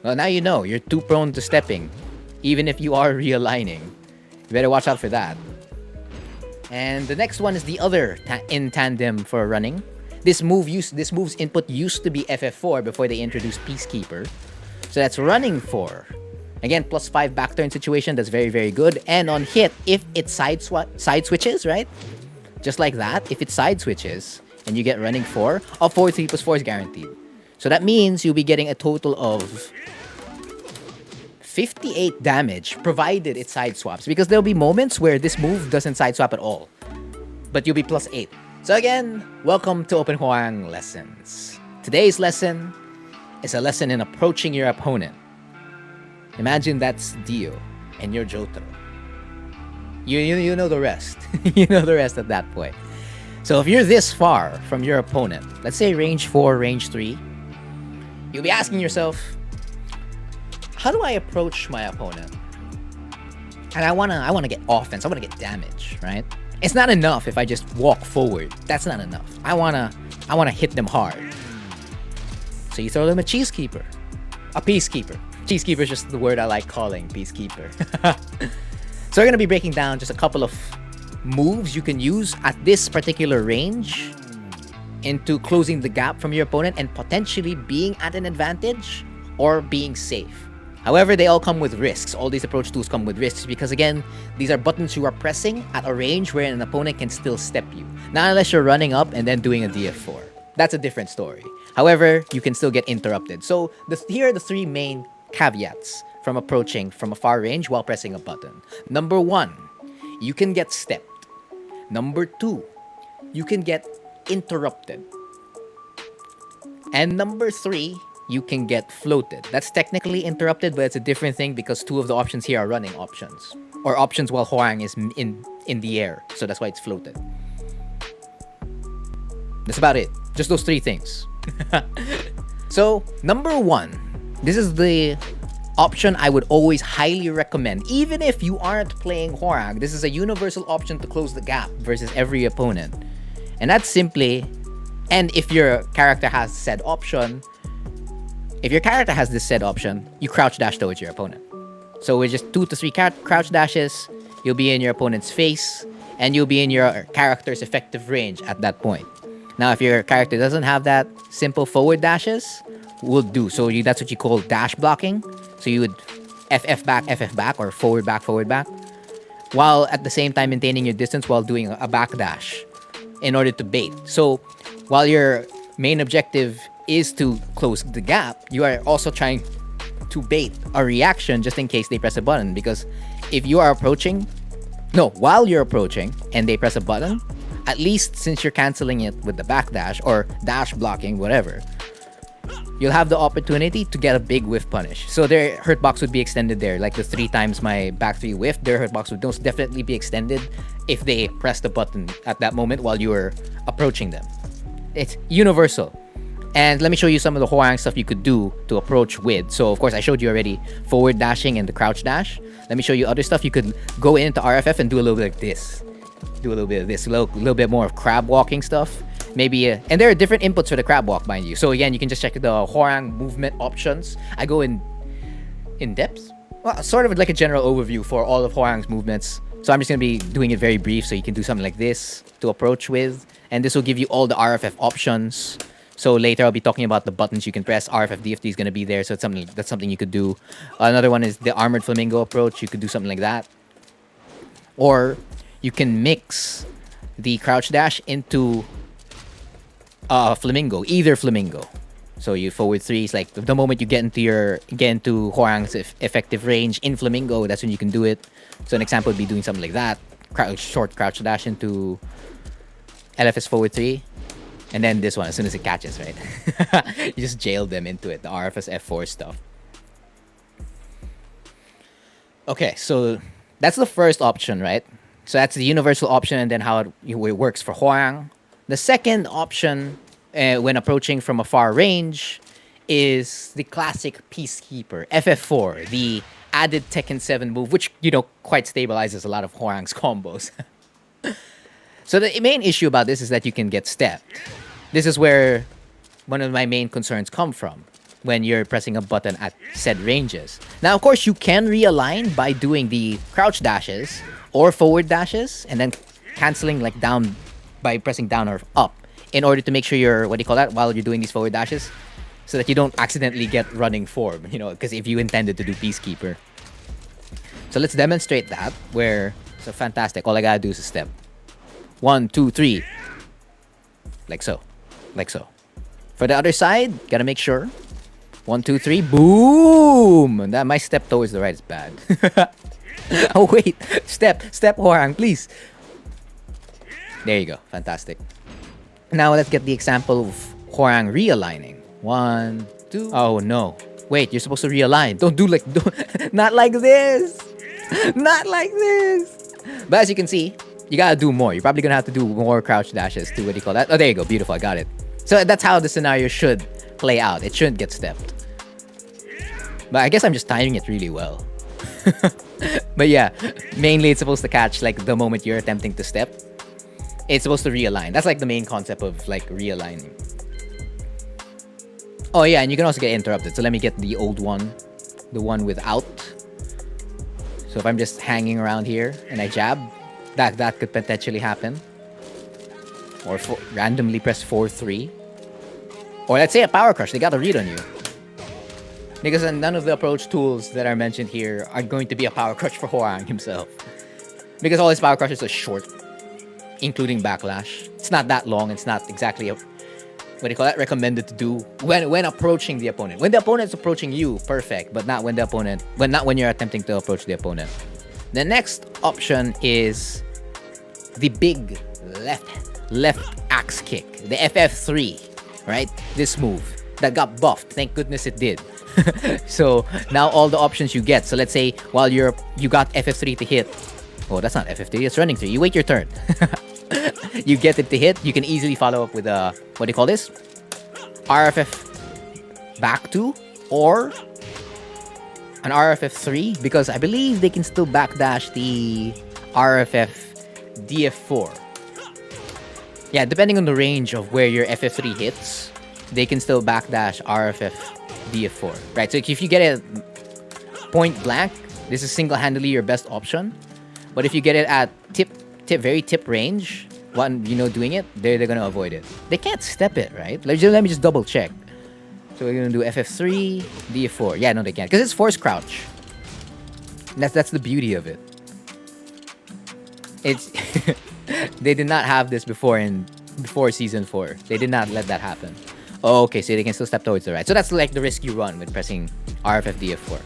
Well, now you know. You're too prone to stepping. Even if you are realigning. You better watch out for that. And the next one is the other in tandem for running. This move's input used to be FF4 before they introduced Peacekeeper. So that's running 4. Again, +5 back turn situation. That's very, very good. And on hit, if it side switches, right? Just like that, if it side switches and you get running 4, a 4/3 +4 is guaranteed. So that means you'll be getting a total of 58 damage, provided it side swaps. Because there'll be moments where this move doesn't side swap at all. But you'll be +8. So again, welcome to Open Hwoarang Lessons. Today's lesson is a lesson in approaching your opponent. Imagine that's Dio and you're Jotaro. You know the rest. You know the rest at that point. So if you're this far from your opponent, let's say range 4, range 3, you'll be asking yourself, how do I approach my opponent? And I wanna get offense, I wanna get damage, right? It's not enough if I just walk forward. That's not enough. I wanna hit them hard. So you throw them a Cheesekeeper. A Peacekeeper. Cheesekeeper is just the word I like calling Peacekeeper. So we're going to be breaking down just a couple of moves you can use at this particular range into closing the gap from your opponent and potentially being at an advantage or being safe. However, they all come with risks. All these approach tools come with risks because, again, these are buttons you are pressing at a range where an opponent can still step you. Not unless you're running up and then doing a DF4. That's a different story. However, you can still get interrupted. So here are the 3 main caveats from approaching from a far range while pressing a button. Number 1, you can get stepped. Number 2, you can get interrupted. And number 3, you can get floated. That's technically interrupted, but it's a different thing because 2 of the options here are running options. Or options while Hwoarang is in the air. So that's why it's floated. That's about it. Just those 3 things. So, number 1. This is the option I would always highly recommend. Even if you aren't playing Hwoarang, this is a universal option to close the gap versus every opponent. And that's simply, and if your character has said option, if your character has this said option, you crouch dash towards your opponent. So with just 2 to 3 crouch dashes, you'll be in your opponent's face, and you'll be in your character's effective range at that point. Now, if your character doesn't have that, simple forward dashes will do. So that's what you call dash blocking. So you would FF back, or forward back, while at the same time maintaining your distance while doing a back dash in order to bait. So while your main objective is to close the gap, you are also trying to bait a reaction just in case they press a button. Because if you are while you're approaching and they press a button, at least since you're canceling it with the backdash or dash blocking, whatever, you'll have the opportunity to get a big whiff punish. So their hurt box would be extended there. Like the 3 times my back 3 whiff, their hurt box would most definitely be extended if they press the button at that moment while you were approaching them. It's universal. And let me show you some of the Hwoarang stuff you could do to approach with. So, of course, I showed you already forward dashing and the crouch dash. Let me show you other stuff. You could go into RFF and do a little bit like this. Do a little bit of this. A little bit more of crab walking stuff. Maybe, and there are different inputs for the crab walk, mind you. So, again, you can just check the Hwoarang movement options. I go in depth. Well, sort of like a general overview for all of Hwoarang's movements. So, I'm just going to be doing it very brief so you can do something like this to approach with. And this will give you all the RFF options. So later I'll be talking about the buttons you can press. RFF DFD is going to be there, so that's something you could do. Another one is the Armored Flamingo approach. You could do something like that. Or you can mix the crouch dash into Flamingo, either Flamingo. So you forward 3s, like the moment you get into Hwoarang's effective range in Flamingo, that's when you can do it. So an example would be doing something like that. Short crouch dash into LFS forward 3. And then this one, as soon as it catches, right? You just jail them into it, the RFS F4 stuff. Okay, so that's the first option, right? So that's the universal option, and then how it works for Hwoarang. The second option, when approaching from a far range, is the classic Peacekeeper, FF4, the added Tekken 7 move, which, quite stabilizes a lot of Hwoarang's combos. So the main issue about this is that you can get stepped. This is where one of my main concerns come from. when you're pressing a button at said ranges. Now, of course, you can realign by doing the crouch dashes or forward dashes and then canceling like down by pressing down or up in order to make sure you're, what do you call that, while you're doing these forward dashes, so that you don't accidentally get running form, you know, because if you intended to do Peacekeeper. So let's demonstrate that, where, so fantastic, all I gotta do is a step. 1, 2, 3. Like so. Like so. For the other side, gotta make sure. 1, 2, 3, boom! That my step towards the right is bad. Oh wait, step, Hwoarang, please. There you go, fantastic. Now let's get the example of Hwoarang realigning. 1, 2. Oh no, wait, you're supposed to realign. Don't, not like this. Not like this. But as you can see, you gotta do more. You're probably gonna have to do more crouch dashes to, what do you call that? Oh, there you go, beautiful, I got it. So that's how the scenario should play out. It shouldn't get stepped. But I guess I'm just timing it really well. But yeah, mainly it's supposed to catch like the moment you're attempting to step. It's supposed to realign. That's like the main concept of like realigning. Oh yeah, and you can also get interrupted. So let me get the old one. The one without. So if I'm just hanging around here and I jab, that could potentially happen. Or randomly press 4-3. Or let's say a power crush. They got a read on you. Because none of the approach tools that are mentioned here are going to be a power crush for Hwoarang himself. Because all his power crushes are short, including backlash. It's not that long. It's not exactly what do you call that? Recommended to do when approaching the opponent. When the opponent's approaching you, perfect. But not when the opponent, not when you're attempting to approach the opponent. The next option is the big left axe kick, the FF3, right? This move that got buffed. Thank goodness it did. So now all the options you get. So let's say while you got FF3 to hit. Oh, that's not FF3. It's running 3. You wait your turn. You get it to hit. You can easily follow up with a, what do you call this? RFF back 2 or an RFF 3, because I believe they can still backdash the RFF DF4. Yeah, depending on the range of where your FF3 hits, they can still backdash RFF DF4. Right, so if you get it point blank, this is single-handedly your best option. But if you get it at very tip range, doing it, they're gonna avoid it. They can't step it, right? Let me just double check. So we're gonna do FF3, DF4. Yeah, no, they can't, because it's force crouch. That's the beauty of it. It's they did not have this before season 4. They did not let that happen. Oh, okay, so they can still step towards the right. So that's like the risk you run with pressing RFF DF4.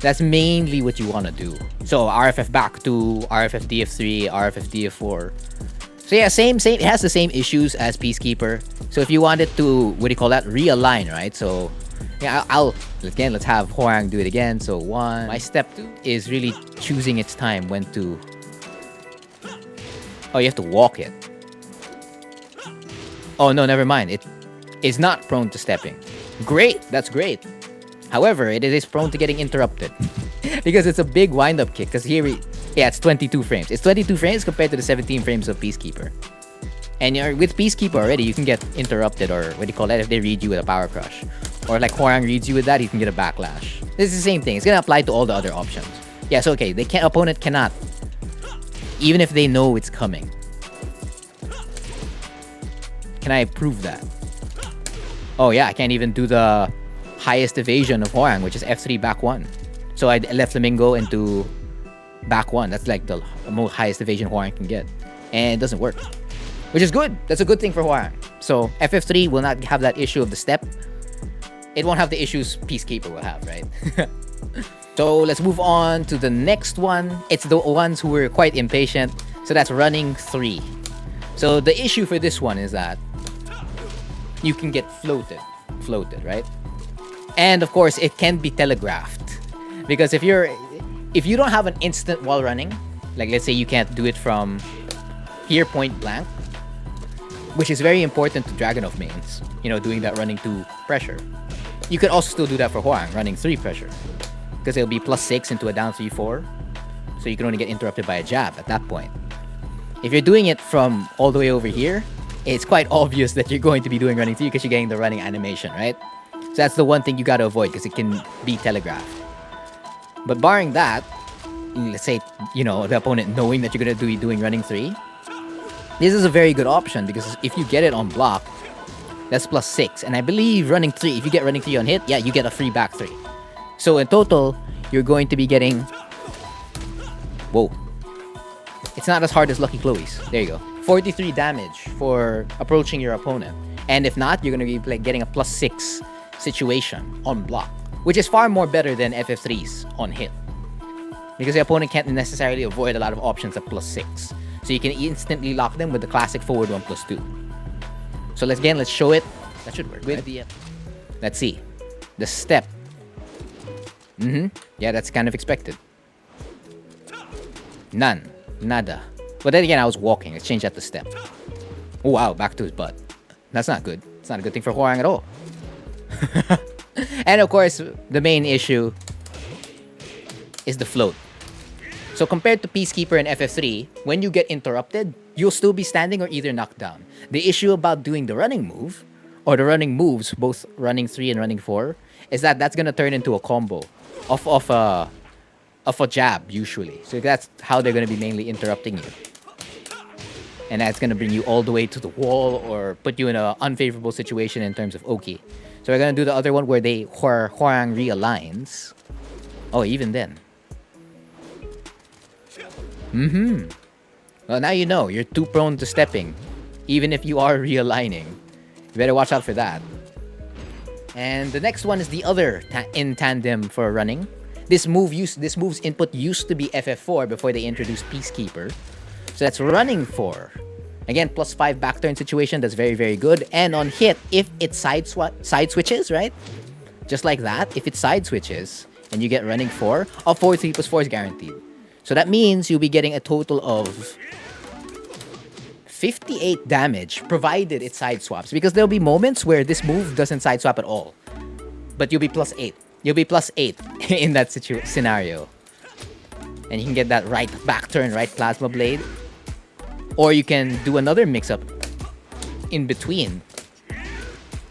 That's mainly what you want to do. So RFF back 2, RFF DF3, RFF DF4. So yeah, same. It has the same issues as Peacekeeper. So if you wanted to, what do you call that? Realign, right? So yeah, let's have Hwoarang do it again. So 1. My step 2 is really choosing its time when to. Oh, you have to walk it. Oh no, never mind. It is not prone to stepping. Great, that's great. However, it is prone to getting interrupted because it's a big wind-up kick. Because here, it's 22 frames. It's 22 frames compared to the 17 frames of Peacekeeper. And with Peacekeeper already, you can get interrupted, or what do you call that, if they read you with a power crush. Or like Hwoarang reads you with that, you can get a backlash. This is the same thing. It's gonna apply to all the other options. Yeah, so okay, opponent cannot, even if they know it's coming. Can I prove that? Oh yeah, I can't even do the highest evasion of Hwoarang, which is F3 back 1. So I left Flamingo into back 1. That's like the most highest evasion Hwoarang can get. And it doesn't work. Which is good. That's a good thing for Hwoarang. So FF3 will not have that issue of the step. It won't have the issues Peacekeeper will have, right? So let's move on to the next one. It's the ones who were quite impatient. So that's running 3. So the issue for this one is that you can get floated, right? And of course, it can be telegraphed, because if you don't have an instant while running, like let's say you can't do it from here point blank, which is very important to Dragunov mains, doing that running 2 pressure. You could also still do that for Hwoarang, running 3 pressure, because it'll be +6 into a down 3-4, so you can only get interrupted by a jab at that point. If you're doing it from all the way over here, it's quite obvious that you're going to be doing running 3 because you're getting the running animation, right? So that's the one thing you gotta avoid because it can be telegraphed. But barring that, let's say, you know, the opponent knowing that you're gonna be doing running 3, this is a very good option because if you get it on block, that's +6. And I believe running 3, if you get running 3 on hit, yeah, you get a free back 3. So in total, you're going to be getting... Whoa. It's not as hard as Lucky Chloe's. There you go. 43 damage for approaching your opponent. And if not, you're going to be like getting a +6 situation on block, which is far more better than FF3's on hit. Because the opponent can't necessarily avoid a lot of options at +6. So you can instantly lock them with the classic forward 1+2. So let's show it. That should work. With the let's see. The step. Yeah, that's kind of expected. None. Nada. But then again, I was walking. Let's change that to step. Oh, wow. Back to his butt. That's not good. It's not a good thing for Hwoarang at all. And of course, the main issue is the float. So compared to Peacekeeper and FF3, when you get interrupted, you'll still be standing or either knocked down. The issue about doing the running move, or the running moves, both running 3 and running 4, is that that's going to turn into a combo of a jab, usually. So that's how they're going to be mainly interrupting you. And that's going to bring you all the way to the wall or put you in an unfavorable situation in terms of Oki. So we're going to do the other one where Hwoarang realigns. Oh, even then. Well, now you know. You're too prone to stepping. Even if you are realigning. You better watch out for that. And the next one is the other in tandem for running. This move's input used to be FF4 before they introduced Peacekeeper. So that's running 4. Again, +5 back turn situation. That's very, very good. And on hit, if it side switches, right? Just like that. If it side switches and you get running 4, a 4/3+4 is guaranteed. So that means you'll be getting a total of 58 damage, provided it side swaps. Because there'll be moments where this move doesn't side swap at all. But you'll be +8. You'll be +8 in that scenario. And you can get that right back turn, right Plasma Blade. Or you can do another mix-up in between.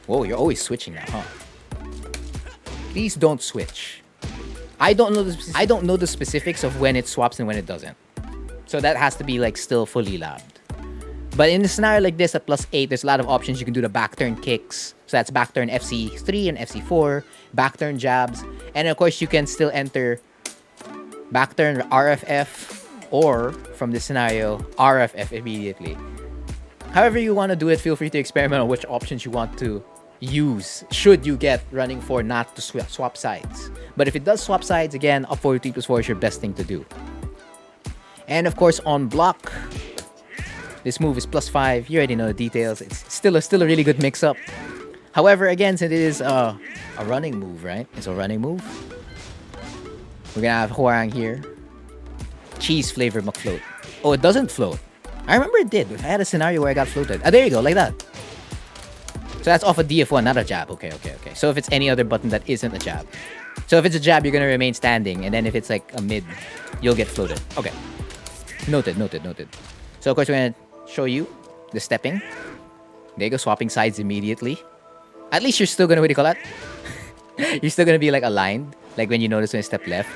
Whoa, you're always switching now, huh? Please don't switch. I don't know the specifics of when it swaps and when it doesn't. So that has to be like still fully labbed. But in a scenario like this at +8, there's a lot of options. You can do the back turn kicks. So that's back turn FC3 and FC4, back turn jabs. And of course, you can still enter back turn RFF or from this scenario, RFF immediately. However you want to do it, feel free to experiment on which options you want to use should you get running 4 not to swap sides. But if it does swap sides, again, up 4/3+4 is your best thing to do. And of course, on block, this move is +5. You already know the details. It's still a really good mix-up. However, again, since it is a running move, right? It's a running move. We're gonna have Hwoarang here. Cheese flavored McFloat. Oh, it doesn't float. I remember it did. I had a scenario where I got floated. Ah, there you go, like that. So that's off a DF1, not a jab. Okay. So if it's any other button that isn't a jab. So if it's a jab, you're gonna remain standing. And then if it's like a mid, you'll get floated. Okay. Noted. So of course, we're gonna show you the stepping. There you go, swapping sides immediately. At least you're still gonna, what do you call that? You're still gonna be like aligned. Like when you notice when you step left.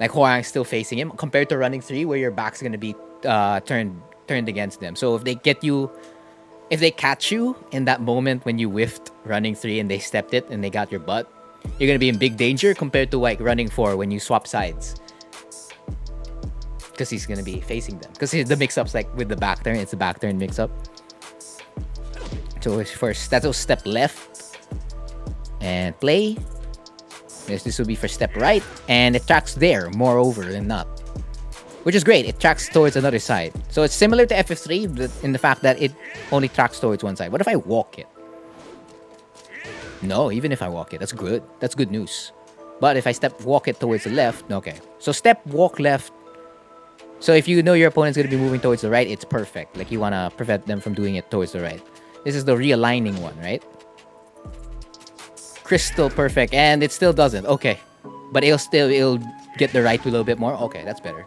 Like Hwoarang's still facing him. Compared to running 3 where your back's gonna be turned against them. So if they catch you in that moment when you whiffed running 3 and they stepped it and they got your butt, you're gonna be in big danger compared to like running 4 when you swap sides. Because he's gonna be facing them. Because the mix-up's like with the back turn, it's a back turn mix-up. So first, that'll step left and play. This will be for step right, and it tracks there moreover than not. Which is great, it tracks towards another side. So it's similar to FF3 but in the fact that it only tracks towards one side. What if I walk it? No, even if I walk it, that's good. That's good news. But if I walk it towards the left, okay. So step, walk left. So if you know your opponent's going to be moving towards the right, it's perfect. Like you want to prevent them from doing it towards the right. This is the realigning one, right? Crystal perfect, and it still doesn't. Okay. But it'll get the right a little bit more. Okay, that's better.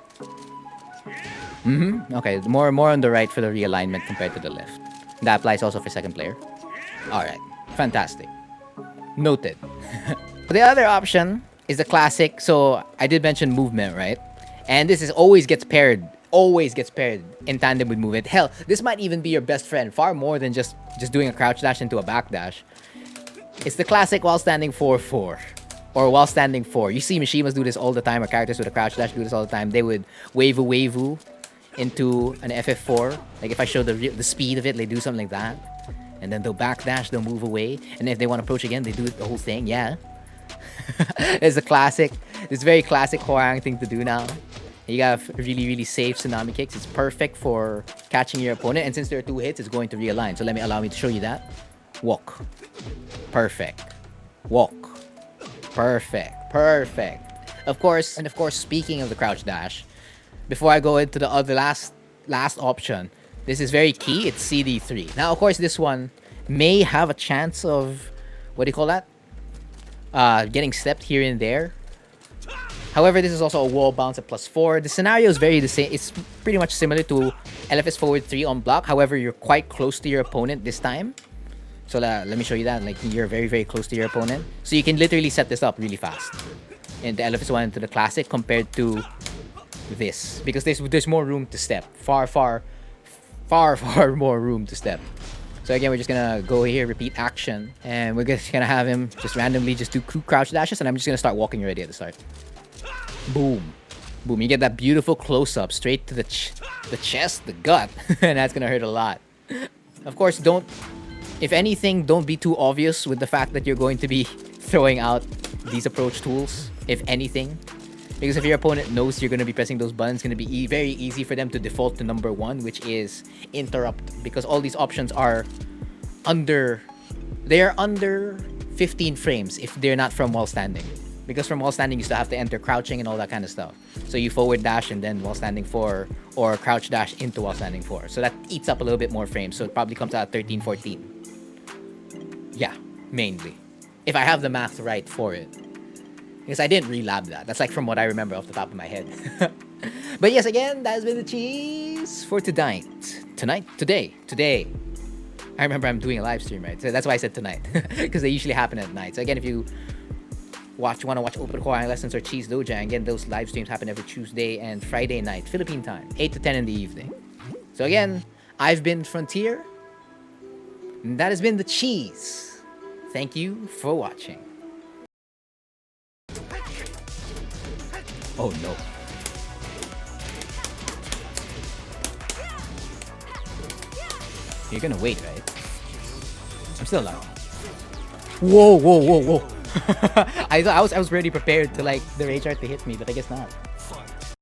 Okay, more on the right for the realignment compared to the left. That applies also for second player. Alright, fantastic. Noted. The other option is the classic. So I did mention movement, right? And this is always gets paired in tandem with movement. Hell, this might even be your best friend, far more than just doing a crouch dash into a back dash. It's the classic while standing 4-4. Or while standing 4. You see Mishimas do this all the time, or characters with a crouch dash do this all the time. They would wave into an FF4. Like if I show the speed of it, they do something like that. And then they'll backdash, they'll move away. And if they want to approach again, they do the whole thing. Yeah. It's a classic. It's a very classic Hwoarang thing to do now. You got really, really safe tsunami kicks. It's perfect for catching your opponent. And since there are 2 hits, it's going to realign. So allow me to show you that. Walk. Perfect. Walk. Perfect. Perfect. Of course, speaking of the crouch dash, before I go into the other last option, this is very key. It's CD3. Now, of course, this one may have a chance of, what do you call that? Getting stepped here and there. However, this is also a wall bounce at +4. The scenario is very the same. It's pretty much similar to LFS forward 3 on block. However, you're quite close to your opponent this time. So let me show you that. Like you're very, very close to your opponent. So you can literally set this up really fast in the LFS 1 into the classic compared to this, because there's more room to step. Far more room to step. So again, we're just gonna go here, repeat action, and we're just gonna have him just randomly just do crouch dashes, and I'm just gonna start walking already at the start. Boom. Boom. You get that beautiful close-up straight to the chest, the gut, and that's gonna hurt a lot. Of course, if anything, don't be too obvious with the fact that you're going to be throwing out these approach tools, if anything. Because if your opponent knows you're going to be pressing those buttons, it's going to be very easy for them to default to number 1, which is interrupt. Because all these options are under 15 frames if they're not from while standing. Because from while standing, you still have to enter crouching and all that kind of stuff. So you forward dash and then while standing 4, or crouch dash into while standing 4. So that eats up a little bit more frames. So it probably comes out at 13, 14. Yeah, mainly. If I have the math right for it. Because I didn't relab that. That's like from what I remember off the top of my head. But yes, again, that has been the cheese for tonight. Today. I remember I'm doing a live stream, right? So that's why I said tonight. Because they usually happen at night. So again, if you want to watch Open Hwo Lessons or Cheese Dojang, again, those live streams happen every Tuesday and Friday night, Philippine time, 8 to 10 in the evening. So again, I've been Frontier. And that has been the cheese. Thank you for watching. Oh no. You're gonna wait, right? I'm still alive. Whoa. I thought I was ready prepared to like the rage art to hit me, but I guess not.